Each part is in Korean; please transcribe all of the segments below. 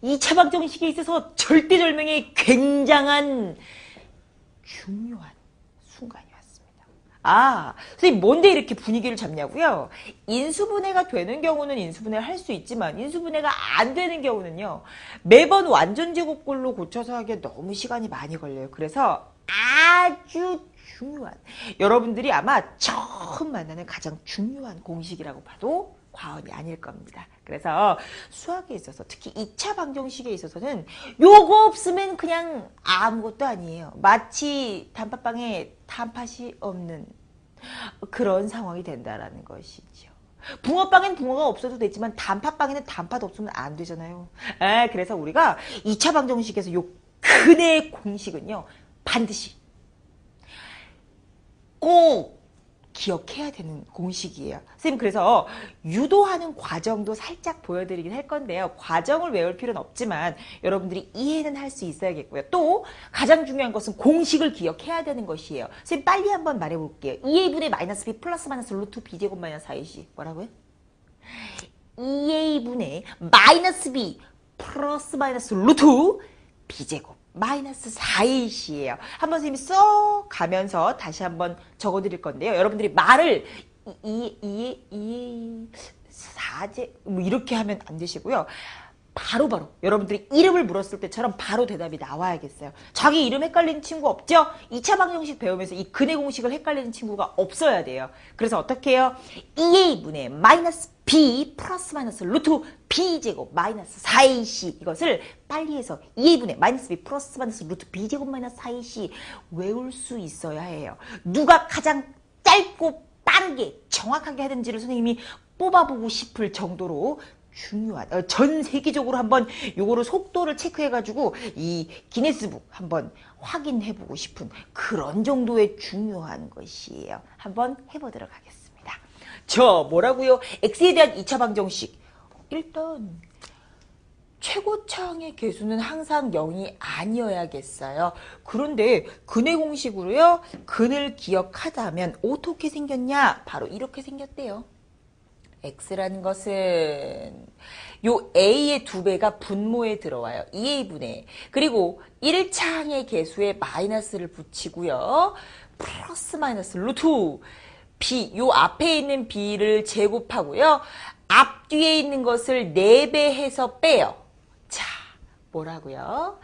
2차 방정식에 있어서 절대절명의 굉장한 중요한 순간이 왔습니다. 아, 선생님 뭔데 이렇게 분위기를 잡냐고요? 인수분해가 되는 경우는 인수분해를 할 수 있지만 인수분해가 안 되는 경우는요. 매번 완전제곱꼴로 고쳐서 하기에 너무 시간이 많이 걸려요. 그래서 아주 중요한, 여러분들이 아마 처음 만나는 가장 중요한 공식이라고 봐도 과언이 아닐 겁니다. 그래서 수학에 있어서 특히 2차 방정식에 있어서는 요거 없으면 그냥 아무것도 아니에요. 마치 단팥빵에 단팥이 없는 그런 상황이 된다라는 것이죠. 붕어빵엔 붕어가 없어도 되지만 단팥빵에는 단팥 없으면 안 되잖아요. 그래서 우리가 2차 방정식에서 요 근의 공식은요. 반드시 꼭 기억해야 되는 공식이에요. 선생님 그래서 유도하는 과정도 살짝 보여드리긴 할 건데요. 과정을 외울 필요는 없지만 여러분들이 이해는 할 수 있어야겠고요. 또 가장 중요한 것은 공식을 기억해야 되는 것이에요. 선생님 빨리 한번 말해볼게요. 2a분의 마이너스 b 플러스 마이너스 루트 b제곱 마이너스 4ac 뭐라고요? 2a분의 마이너스 b 플러스 마이너스 루트 b제곱 마이너스 4ac예요. 한번 선생님이 써 가면서 다시 한번 적어드릴 건데요. 여러분들이 말을 4제 뭐 이렇게 하면 안 되시고요. 바로바로 여러분들이 이름을 물었을 때처럼 바로 대답이 나와야겠어요. 자기 이름 헷갈리는 친구 없죠? 2차 방정식 배우면서 이 근의 공식을 헷갈리는 친구가 없어야 돼요. 그래서 어떻게 해요? 2a분의 마이너스 b 플러스 마이너스 루트 b제곱 마이너스 4ac 이것을 빨리 해서 2a분의 마이너스 b 플러스 마이너스 루트 b제곱 마이너스 4ac 외울 수 있어야 해요. 누가 가장 짧고 빠르게 정확하게 하든지를 선생님이 뽑아보고 싶을 정도로 중요한, 전 세계적으로 한번 요거를 속도를 체크해가지고 이 기네스북 한번 확인해보고 싶은 그런 정도의 중요한 것이에요. 한번 해보도록 하겠습니다. 저 뭐라고요? x에 대한 2차 방정식. 일단 최고차항의 개수는 항상 0이 아니어야겠어요. 그런데 근의 공식으로요. 근을 기억하자면 어떻게 생겼냐? 바로 이렇게 생겼대요. x라는 것은 요 a의 2배가 분모에 들어와요. 2a분의 그리고 1차항의 개수에 마이너스를 붙이고요. 플러스 마이너스 루트 b 요 앞에 있는 b를 제곱하고요. 앞뒤에 있는 것을 4배 해서 빼요. 자, 뭐라고요?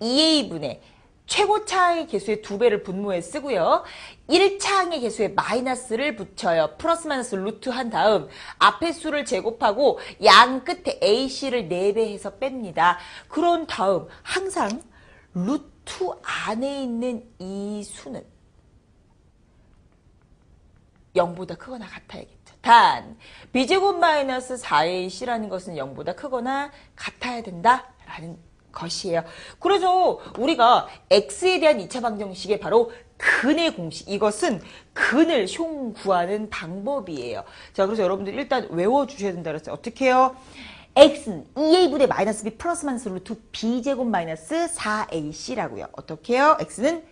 2a분의 최고차항의 개수의 2배를 분모에 쓰고요. 1차항의 개수에 마이너스를 붙여요. 플러스 마이너스 루트 한 다음 앞에 수를 제곱하고 양 끝에 ac를 4배 해서 뺍니다. 그런 다음 항상 루트 안에 있는 이 수는 0보다 크거나 같아야겠죠. 단 b제곱 마이너스 4ac라는 것은 0보다 크거나 같아야 된다라는 것이에요. 그래서 우리가 x에 대한 2차 방정식의 바로 근의 공식, 이것은 근을 구하는 방법이에요. 자, 그래서 여러분들 일단 외워주셔야 된다 그랬어요. 어떻게 해요? x는 2a분의 마이너스 b 플러스 마이너스 루트 b제곱 마이너스 4ac라고요. 어떻게 해요? x는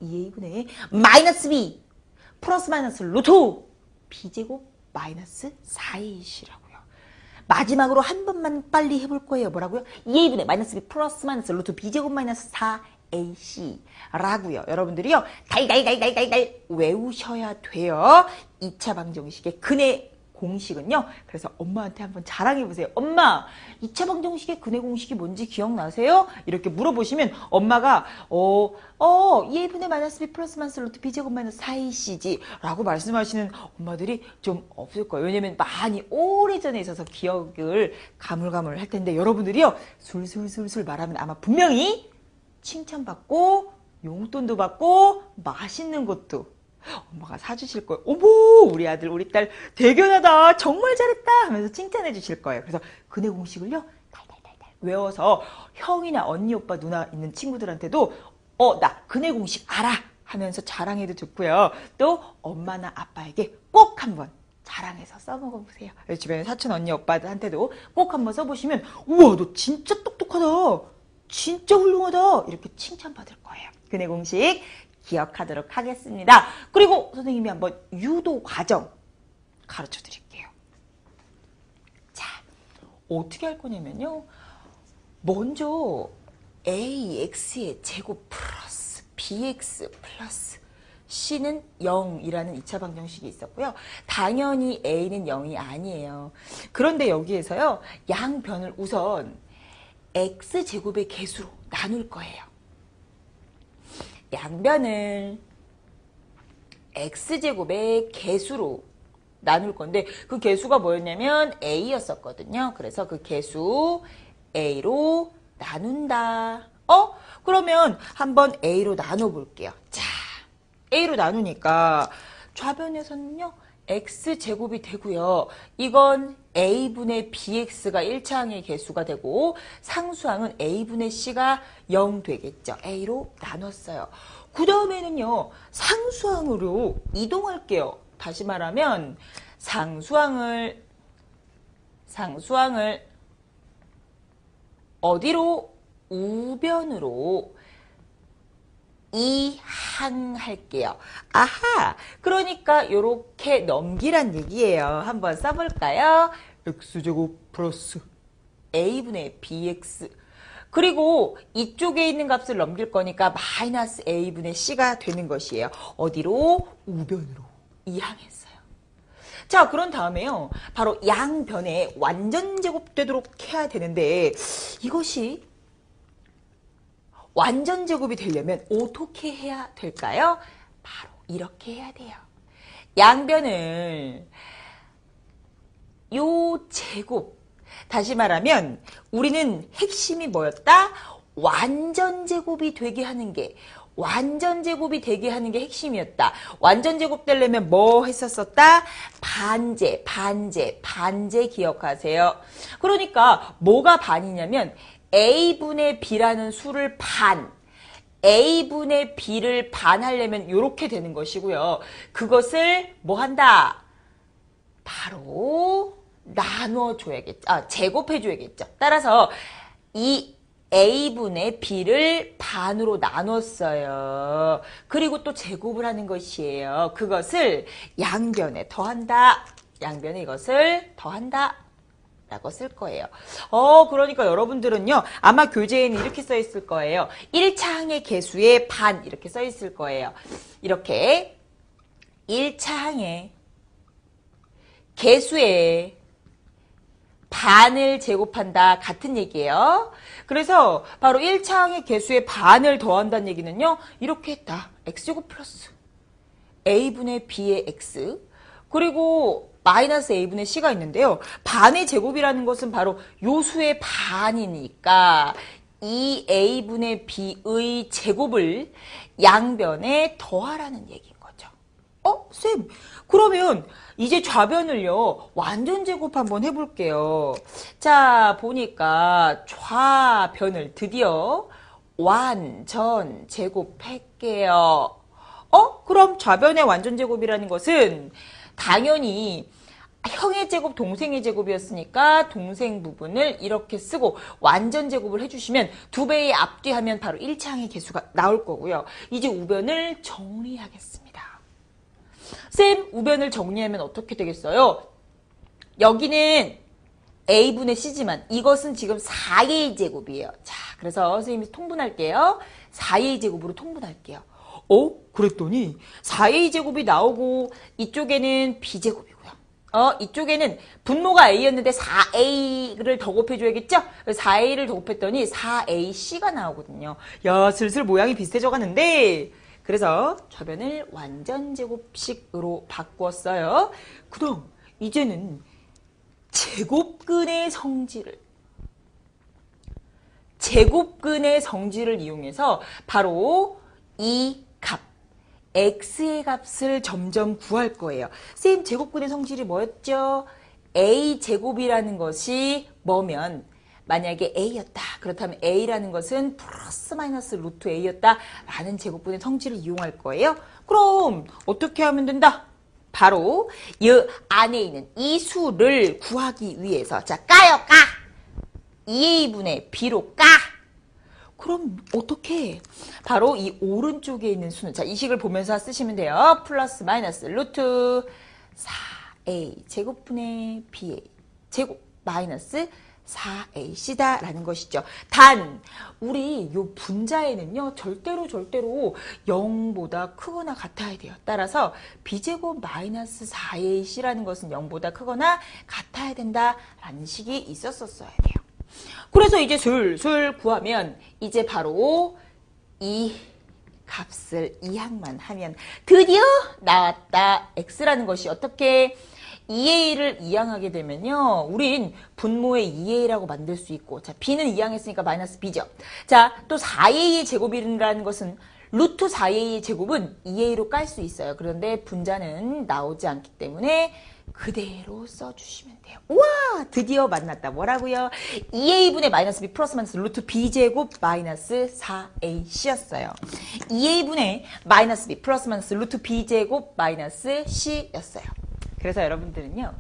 2a분의 마이너스 b 플러스 마이너스 루트 b제곱 마이너스 4ac라고요. 마지막으로 한 번만 빨리 해볼 거예요. 뭐라고요? 2a분의 마이너스 b 플러스 마이너스 루트 b제곱 마이너스 4ac 라고요. 여러분들이요. 달달달달달달 외우셔야 돼요. 2차 방정식의 근의 공식은요. 그래서 엄마한테 한번 자랑해보세요. 엄마, 2차 방정식의 근의 공식이 뭔지 기억나세요? 이렇게 물어보시면 엄마가 2a분의 마이너스 b 플러스 마이너스 루트 b제곱 마이너스 4ac지 라고 말씀하시는 엄마들이 좀 없을 거예요. 왜냐면 많이 오래전에 있어서 기억을 가물가물 할 텐데 여러분들이요. 술술술술 말하면 아마 분명히 칭찬받고 용돈도 받고 맛있는 것도 엄마가 사주실 거예요. 어머, 우리 아들 우리 딸 대견하다, 정말 잘했다 하면서 칭찬해 주실 거예요. 그래서 근의 공식을요 달달달달 외워서 형이나 언니 오빠 누나 있는 친구들한테도 나 근의 공식 알아 하면서 자랑해도 좋고요. 또 엄마나 아빠에게 꼭 한번 자랑해서 써먹어보세요. 주변에 사촌 언니 오빠들한테도 꼭 한번 써보시면 우와 너 진짜 똑똑하다, 진짜 훌륭하다 이렇게 칭찬받을 거예요. 근의 공식 기억하도록 하겠습니다. 그리고 선생님이 한번 유도 과정 가르쳐 드릴게요. 자, 어떻게 할 거냐면요. 먼저 AX의 제곱 플러스 BX 플러스 C는 0이라는 2차 방정식이 있었고요. 당연히 A는 0이 아니에요. 그런데 여기에서요. 양변을 우선 X제곱의 개수로 나눌 거예요. 양변을 X제곱의 개수로 나눌 건데 그 개수가 뭐였냐면 A였었거든요. 그래서 그 개수 A로 나눈다. 그러면 한번 A로 나눠볼게요. 자, A로 나누니까 좌변에서는요. X제곱이 되고요. 이건 A분의 BX가 1차항의 개수가 되고 상수항은 A분의 C가 0 되겠죠. A로 나눴어요. 그 다음에는요. 상수항으로 이동할게요. 다시 말하면 상수항을 어디로? 우변으로 이항할게요. 아하, 그러니까 이렇게 넘기란 얘기예요. 한번 써볼까요? X제곱 플러스 A분의 BX 그리고 이쪽에 있는 값을 넘길 거니까 마이너스 A분의 C가 되는 것이에요. 어디로? 우변으로 이항했어요. 자, 그런 다음에요. 바로 양변에 완전 제곱되도록 해야 되는데 이것이 완전 제곱이 되려면 어떻게 해야 될까요? 바로 이렇게 해야 돼요. 양변을 요 제곱 다시 말하면 우리는 핵심이 뭐였다? 완전 제곱이 되게 하는 게 핵심이었다. 완전 제곱 되려면 뭐 했었었다? 반제 기억하세요. 그러니까 뭐가 반이냐면 A분의 B라는 수를 A분의 B를 반하려면 이렇게 되는 것이고요. 그것을 뭐 한다? 바로 나눠줘야겠죠. 제곱해줘야겠죠. 따라서 이 A분의 B를 반으로 나눴어요. 그리고 또 제곱을 하는 것이에요. 그것을 양변에 더한다. 양변에 이것을 더한다. 라고 쓸 거예요. 그러니까 여러분들은요. 아마 교재에는 이렇게 써 있을 거예요. 1차항의 개수의 반 이렇게 써 있을 거예요. 이렇게 1차항의 개수의 반을 제곱한다. 같은 얘기예요. 그래서 바로 1차항의 개수의 반을 더한다는 얘기는요. 이렇게 했다. X제곱 플러스 A분의 B의 X 그리고 마이너스 A분의 C가 있는데요. 반의 제곱이라는 것은 바로 요 수의 반이니까 이 A분의 B의 제곱을 양변에 더하라는 얘기인 거죠. 쌤, 그러면 이제 좌변을요. 완전 제곱 한번 해볼게요. 자, 보니까 좌변을 드디어 완전 제곱할게요. 그럼 좌변의 완전 제곱이라는 것은 당연히 형의 제곱, 동생의 제곱이었으니까 동생 부분을 이렇게 쓰고 완전 제곱을 해주시면 2배의 앞뒤하면 바로 1차항의 개수가 나올 거고요. 이제 우변을 정리하겠습니다. 쌤, 우변을 정리하면 어떻게 되겠어요? 여기는 A분의 C지만 이것은 지금 4A 제곱이에요. 자, 그래서 선생님이 통분할게요. 4A 제곱으로 통분할게요. 그랬더니 4A 제곱이 나오고 이쪽에는 B제곱이고요. 이쪽에는 분모가 A였는데 4A를 더 곱해줘야겠죠? 4A를 더 곱했더니 4AC가 나오거든요. 야, 슬슬 모양이 비슷해져 가는데 그래서 좌변을 완전 제곱식으로 바꾸었어요. 그럼 이제는 제곱근의 성질을 이용해서 바로 이 값, x의 값을 점점 구할 거예요. 쌤, 제곱근의 성질이 뭐였죠? a제곱이라는 것이 뭐면 만약에 a였다. 그렇다면 a라는 것은 플러스 마이너스 루트 a였다. 라는 제곱근의 성질을 이용할 거예요. 그럼 어떻게 하면 된다? 바로 이 안에 있는 이 수를 구하기 위해서 자, 까요, 까! 2a분의 b로 까! 그럼 어떻게? 바로 이 오른쪽에 있는 수는 자, 이 식을 보면서 쓰시면 돼요. 플러스 마이너스 루트 4a 제곱분의 ba 제곱 마이너스 4ac다라는 것이죠. 단 우리 요 분자에는요 절대로 0보다 크거나 같아야 돼요. 따라서 b제곱 마이너스 4ac라는 것은 0보다 크거나 같아야 된다라는 식이 있었어야 돼요. 그래서 이제 슬슬 구하면 이제 바로 이 값을 이항만 하면 드디어 나왔다. x라는 것이 어떻게 2a를 이항하게 되면요. 우린 분모의 2a라고 만들 수 있고 자 b는 이항했으니까 마이너스 b죠. 자 또 4a의 제곱이라는 것은 루트 4a의 제곱은 2a로 깔 수 있어요. 그런데 분자는 나오지 않기 때문에 그대로 써주시면 돼요. 우와 드디어 만났다. 뭐라고요? 2a분의 마이너스 b 플러스 마이너스 루트 b제곱 마이너스 4ac였어요. 2a분의 마이너스 b 플러스 마이너스 루트 b제곱 마이너스 c였어요. 그래서 여러분들은요.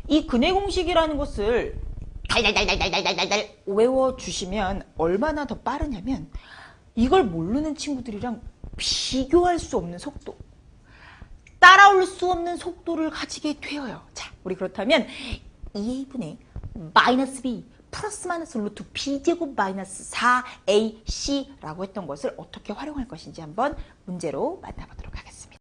이 근해 공식이라는 것을 달달달달달달달달 외워주시면 얼마나 더 빠르냐면 이걸 모르는 친구들이랑 비교할 수 없는 속도 따라올 수 없는 속도를 가지게 되어요. 자, 우리 그렇다면 2a분의 마이너스 b 플러스 마이너스 루트 b제곱 마이너스 4ac라고 했던 것을 어떻게 활용할 것인지 한번 문제로 만나보도록 하겠습니다.